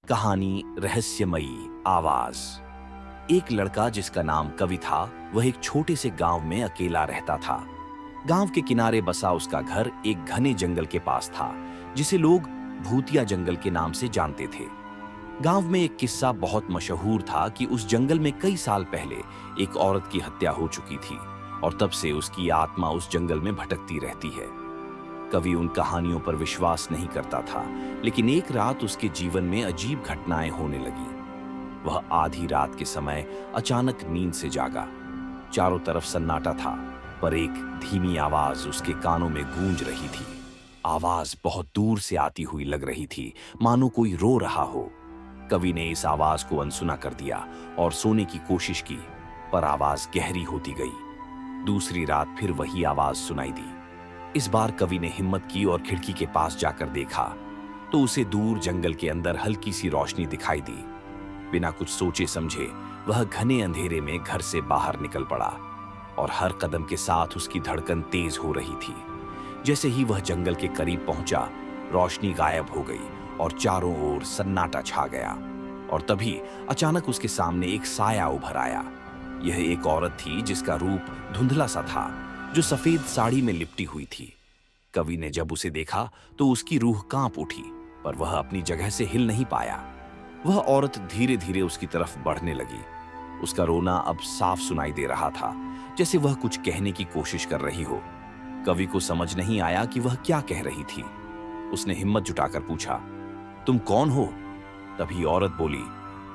कहानी रहस्यमयी आवाज। एक लड़का जिसका नाम कवि था, वह एक छोटे से गांव में अकेला रहता था। गांव के किनारे बसा उसका घर एक घने जंगल के पास था, जिसे लोग भूतिया जंगल के नाम से जानते थे। गांव में एक किस्सा बहुत मशहूर था कि उस जंगल में कई साल पहले एक औरत की हत्या हो चुकी थी और तब से उसकी आत्मा उस जंगल में भटकती रहती है। कवि उन कहानियों पर विश्वास नहीं करता था, लेकिन एक रात उसके जीवन में अजीब घटनाएं होने लगी। वह आधी रात के समय अचानक नींद से जागा। चारों तरफ सन्नाटा था, पर एक धीमी आवाज उसके कानों में गूंज रही थी। आवाज बहुत दूर से आती हुई लग रही थी, मानो कोई रो रहा हो। कवि ने इस आवाज को अनसुना कर दिया और सोने की कोशिश की, पर आवाज गहरी होती गई। दूसरी रात फिर वही आवाज सुनाई दी। इस बार कवि ने हिम्मत की और खिड़की के पास जाकर देखा, तो उसे दूर जंगल के अंदर हल्की सी रोशनी दिखाई दी। बिना कुछ सोचे समझे वह घने अंधेरे में घर से बाहर निकल पड़ा और हर कदम के साथ उसकी धड़कन तेज हो रही थी। जैसे ही वह जंगल के करीब पहुंचा, रोशनी गायब हो गई और चारों ओर सन्नाटा छा गया। और तभी अचानक उसके सामने एक साया उभर आया। यह एक औरत थी जिसका रूप धुंधला सा था, जो सफेद साड़ी में लिपटी हुई थी। कवि ने जब उसे देखा तो उसकी रूह कांप उठी, पर वह अपनी जगह से हिल नहीं पाया। वह औरत धीरे धीरे उसकी तरफ बढ़ने लगी। उसका रोना अब साफ सुनाई दे रहा था, जैसे वह कुछ कहने की कोशिश कर रही हो। कवि को समझ नहीं आया कि वह क्या कह रही थी। उसने हिम्मत जुटाकर पूछा, तुम कौन हो? तभी औरत बोली,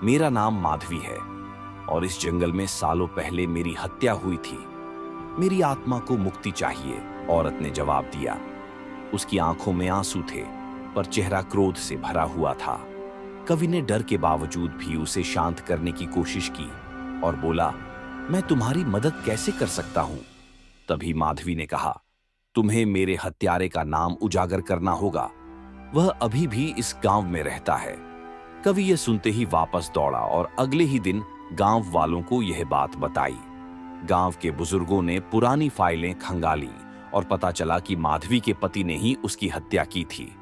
मेरा नाम माधवी है और इस जंगल में सालों पहले मेरी हत्या हुई थी। मेरी आत्मा को मुक्ति चाहिए, औरत ने जवाब दिया। उसकी आंखों में आंसू थे, पर चेहरा क्रोध से भरा हुआ था। कवि ने डर के बावजूद भी उसे शांत करने की कोशिश की और बोला, मैं तुम्हारी मदद कैसे कर सकता हूं? तभी माधवी ने कहा, तुम्हें मेरे हत्यारे का नाम उजागर करना होगा। वह अभी भी इस गांव में रहता है। कवि यह सुनते ही वापस दौड़ा और अगले ही दिन गांव वालों को यह बात बताई। गांव के बुजुर्गों ने पुरानी फाइलें खंगाली और पता चला कि माधवी के पति ने ही उसकी हत्या की थी।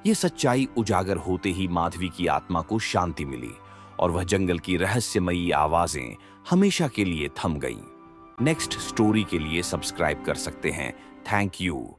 यह सच्चाई उजागर होते ही माधवी की आत्मा को शांति मिली और वह जंगल की रहस्यमयी आवाजें हमेशा के लिए थम गईं। नेक्स्ट स्टोरी के लिए सब्सक्राइब कर सकते हैं। Thank you.